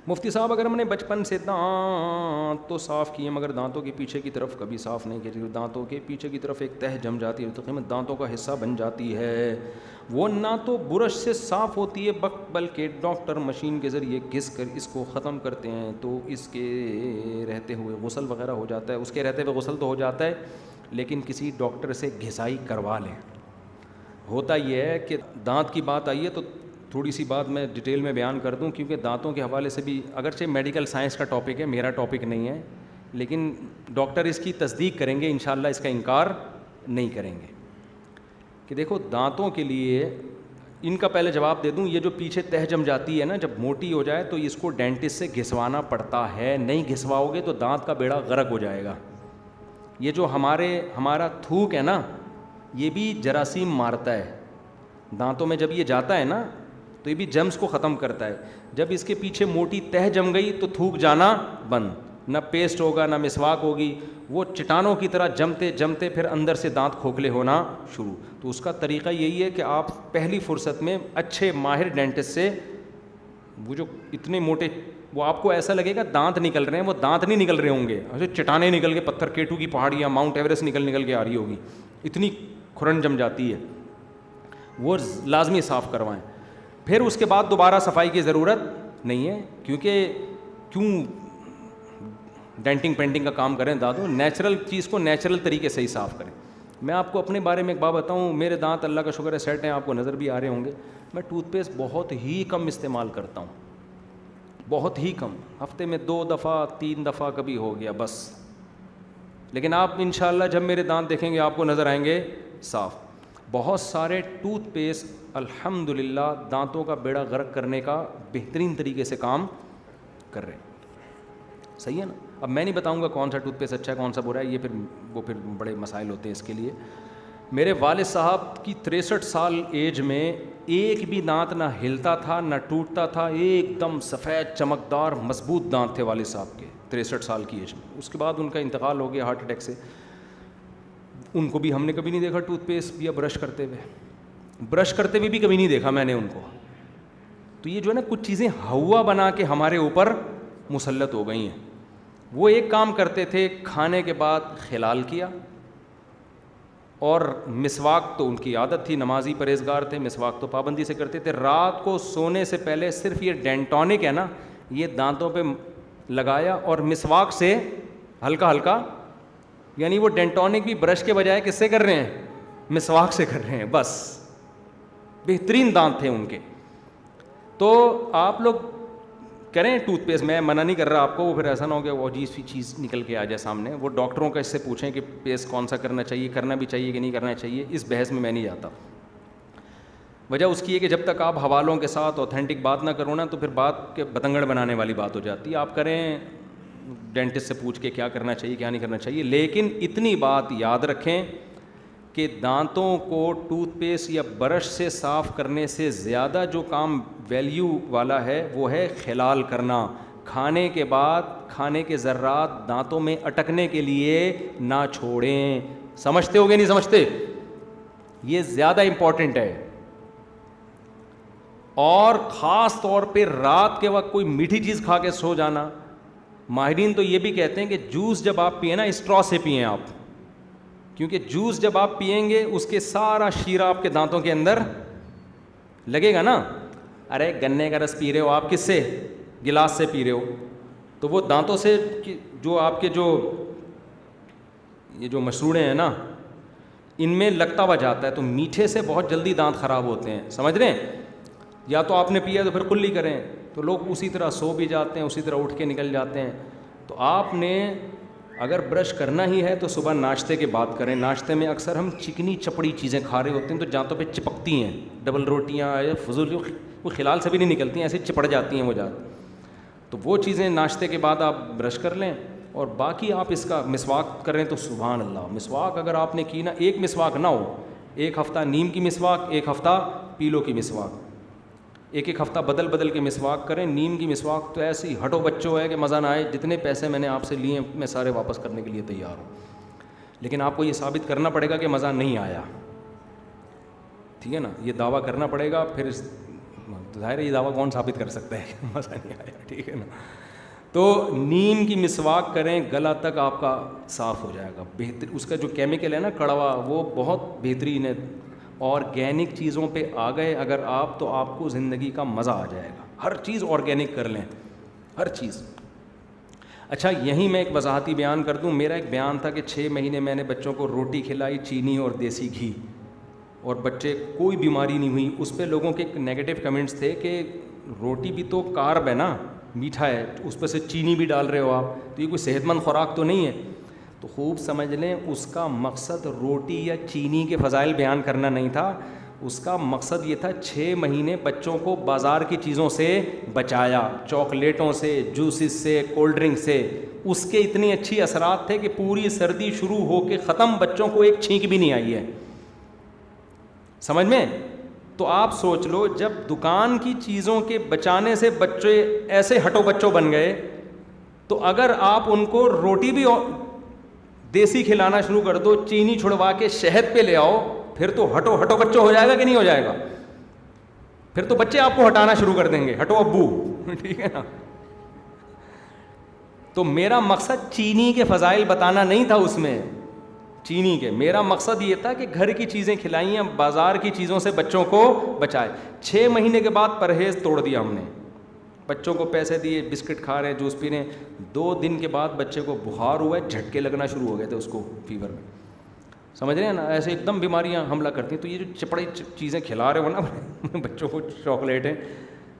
مفتی صاحب اگر ہم نے بچپن سے دانت تو صاف کیے مگر دانتوں کے پیچھے کی طرف کبھی صاف نہیں کیے، دانتوں کے پیچھے کی طرف ایک تہ جم جاتی ہے تو قیمت دانتوں کا حصہ بن جاتی ہے، وہ نہ تو برش سے صاف ہوتی ہے بلکہ ڈاکٹر مشین کے ذریعے گھس کر اس کو ختم کرتے ہیں، تو اس کے رہتے ہوئے غسل وغیرہ ہو جاتا ہے، اس کے رہتے ہوئے غسل تو ہو جاتا ہے لیکن کسی ڈاکٹر سے گھسائی کروا لیں۔ ہوتا یہ ہے کہ دانت کی بات آئی ہے تو تھوڑی سی بات میں ڈیٹیل میں بیان کر دوں، کیونکہ دانتوں کے حوالے سے بھی اگرچہ میڈیکل سائنس کا ٹاپک ہے، میرا ٹاپک نہیں ہے، لیکن ڈاکٹر اس کی تصدیق کریں گے انشاءاللہ، اس کا انکار نہیں کریں گے کہ دیکھو دانتوں کے لیے ان کا پہلے جواب دے دوں، یہ جو پیچھے تہ جم جاتی ہے نا جب موٹی ہو جائے تو اس کو ڈینٹسٹ سے گھسوانا پڑتا ہے، نہیں گھسواؤ گے تو دانت کا بیڑا غرق ہو جائے گا۔ یہ جو ہمارا تھوک ہے نا یہ بھی جراثیم مارتا ہے، دانتوں میں جب یہ جاتا ہے نا تو یہ بھی جرمز کو ختم کرتا ہے، جب اس کے پیچھے موٹی تہ جم گئی تو تھوک جانا بند، نہ پیسٹ ہوگا نہ مسواک ہوگی، وہ چٹانوں کی طرح جمتے جمتے پھر اندر سے دانت کھوکھلے ہونا شروع۔ تو اس کا طریقہ یہی ہے کہ آپ پہلی فرصت میں اچھے ماہر ڈینٹسٹ سے، وہ جو اتنے موٹے، وہ آپ کو ایسا لگے گا دانت نکل رہے ہیں، وہ دانت نہیں نکل رہے ہوں گے، ایسے چٹانیں نکل کے پتھر کیٹو کی پہاڑیاں ماؤنٹ ایوریسٹ نکل کے آ رہی ہوگی، اتنی کھرن جم جاتی ہے، وہ لازمی صاف کروائیں۔ پھر اس کے بعد دوبارہ صفائی کی ضرورت نہیں ہے، کیوں ڈینٹنگ پینٹنگ کا کام کریں دانتوں، نیچرل چیز کو نیچرل طریقے سے ہی صاف کریں۔ میں آپ کو اپنے بارے میں ایک بات بتاؤں، میرے دانت اللہ کا شکر ہے سیٹ ہیں، آپ کو نظر بھی آ رہے ہوں گے، میں ٹوتھ پیسٹ بہت ہی کم استعمال کرتا ہوں، بہت ہی کم، ہفتے میں 2 دفعہ 3 دفعہ کبھی ہو گیا بس، لیکن آپ انشاءاللہ جب میرے دانت دیکھیں گے آپ کو نظر آئیں گے صاف۔ بہت سارے ٹوتھ پیسٹ الحمدللہ دانتوں کا بیڑا غرق کرنے کا بہترین طریقے سے کام کر رہے ہیں، صحیح ہے نا۔ اب میں نہیں بتاؤں گا کون سا ٹوتھ پیسٹ اچھا ہے کون سا برا ہے، یہ پھر بڑے مسائل ہوتے ہیں اس کے لیے۔ میرے والد صاحب کی 63 سال ایج میں ایک بھی دانت نہ ہلتا تھا نہ ٹوٹتا تھا، ایک دم سفید چمکدار مضبوط دانت تھے والد صاحب کے 63 سال کی ایج میں۔ اس کے بعد ان کا انتقال ہو گیا ہارٹ اٹیک سے، ان کو بھی ہم نے کبھی نہیں دیکھا ٹوتھ پیسٹ یا برش کرتے ہوئے بھی کبھی نہیں دیکھا میں نے ان کو۔ تو یہ جو ہے نا کچھ چیزیں ہوا بنا کے ہمارے اوپر مسلط ہو گئی ہیں۔ وہ ایک کام کرتے تھے، کھانے کے بعد خلال کیا، اور مسواک تو ان کی عادت تھی، نمازی پرہیزگار تھے، مسواک تو پابندی سے کرتے تھے۔ رات کو سونے سے پہلے صرف یہ ڈینٹونک ہے نا یہ دانتوں پہ لگایا اور مسواک سے ہلکا ہلکا، یعنی وہ ڈینٹونک بھی برش کے بجائے کس سے کر رہے ہیں، مسواک سے کر رہے ہیں، بس بہترین دانت تھے ان کے۔ تو آپ لوگ کریں ٹوتھ پیسٹ، میں منع نہیں کر رہا آپ کو، وہ پھر ایسا نہ ہو کہ وہ عجیب سی چیز نکل کے آ جائے سامنے، وہ ڈاکٹروں کا اس سے پوچھیں کہ پیسٹ کون سا کرنا چاہیے، کرنا بھی چاہیے کہ نہیں کرنا چاہیے، اس بحث میں نہیں جاتا۔ وجہ اس کی ہے کہ جب تک آپ حوالوں کے ساتھ اوتھینٹک بات نہ کرو نا تو پھر بات کے بتنگڑ بنانے والی بات ہو جاتی ہے۔ آپ کریں ڈینٹسٹ سے پوچھ کے کیا کرنا چاہیے کیا نہیں کرنا چاہیے، لیکن اتنی بات یاد رکھیں کہ دانتوں کو ٹوتھ پیسٹ یا برش سے صاف کرنے سے زیادہ جو کام ویلیو والا ہے وہ ہے خلال کرنا۔ کھانے کے بعد کھانے کے ذرات دانتوں میں اٹکنے کے لیے نہ چھوڑیں۔ سمجھتے ہو گے نہیں سمجھتے؟ یہ زیادہ امپورٹنٹ ہے، اور خاص طور پہ رات کے وقت کوئی میٹھی چیز کھا کے سو جانا۔ ماہرین تو یہ بھی کہتے ہیں کہ جوس جب آپ پئیں نا اسٹرا سے پئیں آپ، کیونکہ جوس جب آپ پئیں گے اس کے سارا شیرہ آپ کے دانتوں کے اندر لگے گا نا۔ ارے گنے کا رس پی رہے ہو آپ، کس سے؟ گلاس سے پی رہے ہو، تو وہ دانتوں سے جو آپ کے یہ جو مسوڑے ہیں نا ان میں لگتا ہوا جاتا ہے، تو میٹھے سے بہت جلدی دانت خراب ہوتے ہیں، سمجھ رہے ہیں؟ یا تو آپ نے پیا تو پھر کلی کریں، تو لوگ اسی طرح سو بھی جاتے ہیں، اسی طرح اٹھ کے نکل جاتے ہیں۔ تو آپ نے اگر برش کرنا ہی ہے تو صبح ناشتے کے بعد کریں۔ ناشتے میں اکثر ہم چکنی چپڑی چیزیں کھا رہے ہوتے ہیں تو دانتوں پہ چپکتی ہیں، ڈبل روٹیاں فضول، وہ خلال سے بھی نہیں نکلتی ہیں، ایسے چپڑ جاتی ہیں وہ دانت، تو وہ چیزیں ناشتے کے بعد آپ برش کر لیں، اور باقی آپ اس کا مسواک کریں تو سبحان اللہ۔ مسواک اگر آپ نے کی نا، ایک مسواک نہ ہو، ایک ہفتہ نیم کی مسواک، ایک ہفتہ پیلو کی مسواک، ایک ہفتہ بدل بدل کے مسواک کریں۔ نیم کی مسواک تو ایسی ہٹو بچوں ہے کہ مزہ نہ آئے، جتنے پیسے میں نے آپ سے لیے میں سارے واپس کرنے کے لیے تیار ہوں، لیکن آپ کو یہ ثابت کرنا پڑے گا کہ مزہ نہیں آیا، ٹھیک ہے نا، یہ دعویٰ کرنا پڑے گا، پھر تو ظاہر ہے یہ دعویٰ کون ثابت کر سکتا ہے کہ مزہ نہیں آیا, ٹھیک ہے نا. تو نیم کی مسواک کریں, گلا تک آپ کا صاف ہو جائے گا. بہتر اس کا جو کیمیکل ہے نا کڑوا, وہ بہت بہترین ہے. آرگینک چیزوں پہ آ گئے اگر آپ, تو آپ کو زندگی کا مزہ آ جائے گا. ہر چیز آرگینک کر لیں, ہر چیز. اچھا یہیں میں ایک وضاحتی بیان کر دوں. میرا ایک بیان تھا کہ 6 مہینے میں نے بچوں کو روٹی کھلائی, چینی اور دیسی گھی, اور بچے کوئی بیماری نہیں ہوئی. اس پہ لوگوں کے نیگیٹو کمنٹس تھے کہ روٹی بھی تو کارب ہے نا, میٹھا ہے, اس پہ سے چینی بھی ڈال رہے ہو آپ, تو یہ کوئی صحت مند خوراک تو نہیں ہے. تو خوب سمجھ لیں, اس کا مقصد روٹی یا چینی کے فضائل بیان کرنا نہیں تھا. اس کا مقصد یہ تھا 6 مہینے بچوں کو بازار کی چیزوں سے بچایا, چاکلیٹوں سے, جوسز سے, کولڈ ڈرنک سے. اس کے اتنی اچھی اثرات تھے کہ پوری سردی شروع ہو کے ختم, بچوں کو ایک چھینک بھی نہیں آئی ہے. سمجھ میں؟ تو آپ سوچ لو, جب دکان کی چیزوں کے بچانے سے بچے ایسے ہٹو بچوں بن گئے, تو اگر آپ ان کو روٹی بھی دیسی کھلانا شروع کر دو, چینی چھڑوا کے شہد پہ لے آؤ, پھر تو ہٹو ہٹو بچوں ہو جائے گا کہ نہیں ہو جائے گا؟ پھر تو بچے آپ کو ہٹانا شروع کر دیں گے, ہٹو ابو, ٹھیک ہے نا. تو میرا مقصد چینی کے فضائل بتانا نہیں تھا اس میں, چینی کے. میرا مقصد یہ تھا کہ گھر کی چیزیں کھلائیں, بازار کی چیزوں سے بچوں کو بچائے. 6 مہینے کے بعد پرہیز توڑ دیا ہم نے, بچوں کو پیسے دیے, بسکٹ کھا رہے ہیں, جوس پی رہے ہیں. 2 دن کے بعد بچے کو بخار ہوا ہے, جھٹکے لگنا شروع ہو گئے تھے اس کو, فیور میں. سمجھ رہے ہیں نا, ایسے ایک دم بیماریاں حملہ کرتی ہیں. تو یہ جو چپڑی چیزیں کھلا رہے ہو نا بچوں کو, چاکلیٹیں,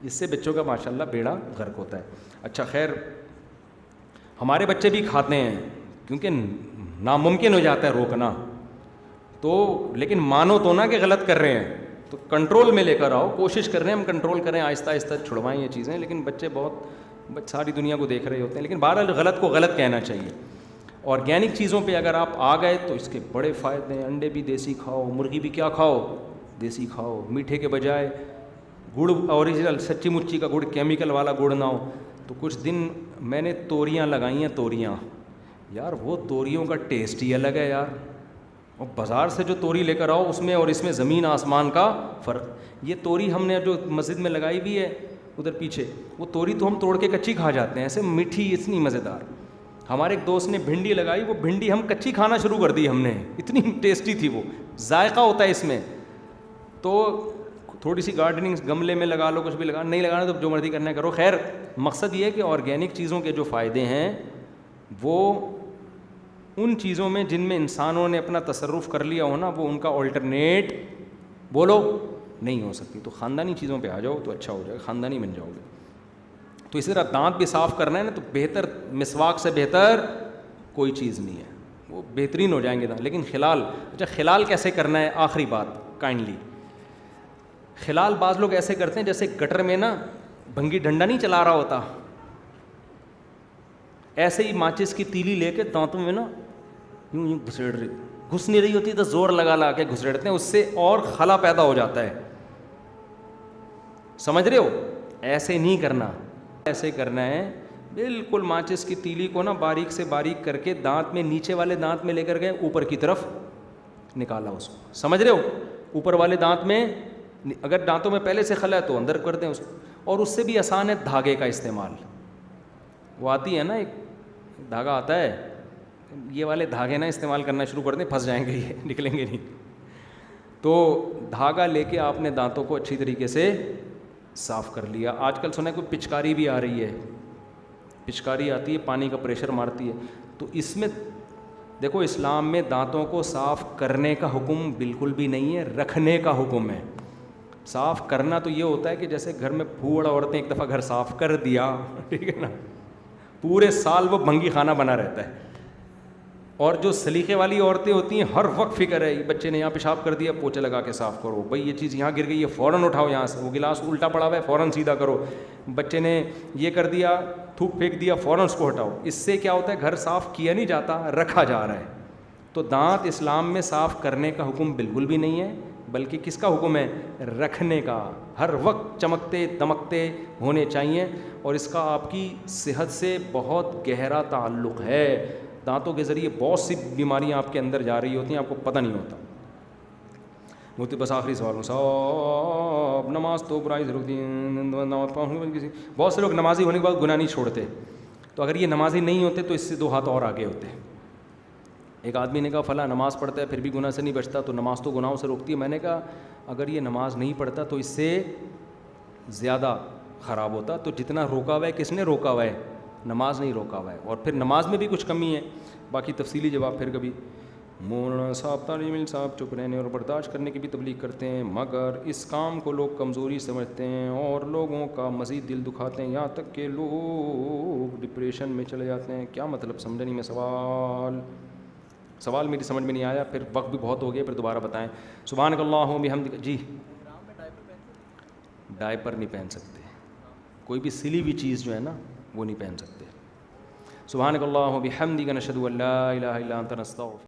اس سے بچوں کا ماشاء اللہ بیڑا غرق ہوتا ہے. اچھا خیر, ہمارے بچے بھی کھاتے ہیں کیونکہ ناممکن ہو جاتا ہے روکنا, تو لیکن مانو تو نا کہ غلط کر رہے ہیں, تو کنٹرول میں لے کر آؤ. کوشش کر رہے ہیں ہم کنٹرول کریں, آہستہ آہستہ چھڑوائیں یہ چیزیں. لیکن بچے بہت ساری دنیا کو دیکھ رہے ہوتے ہیں. لیکن بہرحال غلط کو غلط کہنا چاہیے. آرگینک چیزوں پہ اگر آپ آ گئے تو اس کے بڑے فائدے ہیں. انڈے بھی دیسی کھاؤ, مرغی بھی کیا کھاؤ, دیسی کھاؤ. میٹھے کے بجائے گڑ اوریجنل سچی مچی کا گڑ, کیمیکل والا گڑ نہ ہو. تو کچھ دن میں نے توریاں لگائی ہیں, توریاں. یار وہ توریوں کا ٹیسٹ ہی الگ ہے یار, اور بازار سے جو توری لے کر آؤ اس میں اور اس میں زمین آسمان کا فرق. یہ توری ہم نے جو مسجد میں لگائی ہوئی ہے ادھر پیچھے, وہ توری تو ہم توڑ کے کچی کھا جاتے ہیں, ایسے میٹھی, اتنی مزیدار. ہمارے ایک دوست نے بھنڈی لگائی, وہ بھنڈی ہم کچی کھانا شروع کر دی ہم نے, اتنی ٹیسٹی تھی وہ, ذائقہ ہوتا ہے اس میں. تو تھوڑی سی گارڈننگ گملے میں لگا لو, کچھ بھی لگا, نہیں لگانا تو جو مرضی کرنا ہے کرو. خیر مقصد یہ ہے کہ آرگینک چیزوں کے جو فائدے ہیں وہ ان چیزوں میں جن میں انسانوں نے اپنا تصرف کر لیا ہو نا, وہ ان کا آلٹرنیٹ بولو نہیں ہو سکتی. تو خاندانی چیزوں پہ آ جاؤ تو اچھا ہو جائے گا, خاندانی بن جاؤ گے. تو اسی طرح دانت بھی صاف کرنا ہے نا, تو بہتر مسواک سے بہتر کوئی چیز نہیں ہے, وہ بہترین ہو جائیں گے. لیکن خلال, اچھا خلال کیسے کرنا ہے, آخری بات کائنڈلی. خلال بعض لوگ ایسے کرتے ہیں جیسے گٹر میں نا بھنگی ڈنڈا نہیں چلا رہا ہوتا, ایسے ہی ماچس کی تیلی لے کے دانتوں میں نا یوں یوں گھسیڑ رہی, گھس نہیں رہی ہوتی تو زور لگا کے گھسیڑتے ہیں, اس سے اور خلا پیدا ہو جاتا ہے. سمجھ رہے ہو؟ ایسے نہیں کرنا, ایسے کرنا ہے بالکل ماچس کی تیلی کو نا باریک سے باریک کر کے دانت میں, نیچے والے دانت میں لے کر گئے, اوپر کی طرف نکالا اس کو. سمجھ رہے ہو؟ اوپر والے دانت میں, اگر دانتوں میں پہلے سے خلا ہے تو اندر کر دیں اس کو. اور اس سے بھی آسان ہے دھاگے کا استعمال. وہ آتی ہے نا ایک دھاگا آتا ہے, یہ والے دھاگے نا استعمال کرنا شروع کر دیں, پھنس جائیں گے, یہ نکلیں گے نہیں. تو دھاگا لے کے آپ نے دانتوں کو اچھی طریقے سے صاف کر لیا. آج کل سنا ہے کوئی پچکاری بھی آ رہی ہے, پچکاری آتی ہے, پانی کا پریشر مارتی ہے. تو اس میں دیکھو اسلام میں دانتوں کو صاف کرنے کا حکم بالکل بھی نہیں ہے, رکھنے کا حکم ہے. صاف کرنا تو یہ ہوتا ہے کہ جیسے گھر میں پھوڑ عورتیں ایک دفعہ گھر صاف کر دیا, ٹھیک ہے نا, پورے سال وہ بھنگی خانہ بنا رہتا ہے. اور جو سلیقے والی عورتیں ہوتی ہیں ہر وقت فکر ہے, بچے نے یہاں پیشاب کر دیا, پوچھے لگا کے صاف کرو, بھائی یہ چیز یہاں گر گئی ہے فوراً اٹھاؤ یہاں سے, وہ گلاس الٹا پڑا ہوا ہے فوراً سیدھا کرو, بچے نے یہ کر دیا, تھوک پھینک دیا, فوراً اس کو ہٹاؤ. اس سے کیا ہوتا ہے, گھر صاف کیا نہیں جاتا, رکھا جا رہا ہے. تو دانت اسلام میں صاف کرنے کا حکم بالکل بھی نہیں ہے, بلکہ کس کا حکم ہے, رکھنے کا. ہر وقت چمکتے دمکتے ہونے چاہیے, اور اس کا آپ کی صحت سے بہت گہرا تعلق ہے. دانتوں کے ذریعے بہت سی بیماریاں آپ کے اندر جا رہی ہوتی ہیں, آپ کو پتہ نہیں ہوتا. مجھے بس آخری سوال رب، نماز تو برائی سے روکتی ہے. بہت سے لوگ نمازی ہونے کے بعد گناہ نہیں چھوڑتے. تو اگر یہ نمازی نہیں ہوتے تو اس سے 2 ہاتھ اور آگے ہوتے. ایک آدمی نے کہا فلاں نماز پڑھتا ہے پھر بھی گناہ سے نہیں بچتا، تو نماز تو گناہوں سے روکتی ہے. میں نے کہا اگر یہ نماز نہیں پڑھتا تو اس سے زیادہ خراب ہوتا. تو جتنا روکا ہوا ہے کس نے روکا ہوا ہے؟ نماز نہیں روکا ہوا ہے. اور پھر نماز میں بھی کچھ کمی ہے، باقی تفصیلی جواب پھر کبھی. مولانا صاحب تعلیم صاحب چپ رہنے اور برداشت کرنے کی بھی تبلیغ کرتے ہیں، مگر اس کام کو لوگ کمزوری سمجھتے ہیں اور لوگوں کا مزید دل دکھاتے ہیں، یہاں تک کہ لوگ ڈپریشن میں چلے جاتے ہیں. کیا مطلب سمجھا نہیں میں سوال میری سمجھ میں نہیں آیا. پھر وقت بھی بہت ہو گیا، پھر دوبارہ بتائیں. سبحانک اللہم و بحمدک. جی ڈائپر نہیں پہن سکتے، کوئی بھی سلی ہوئی چیز جو ہے نا وہ نہیں پہن سکتے. سبحانک اللہم و بحمدک، نشہد ان لا الہ الا انت، نستغفرک.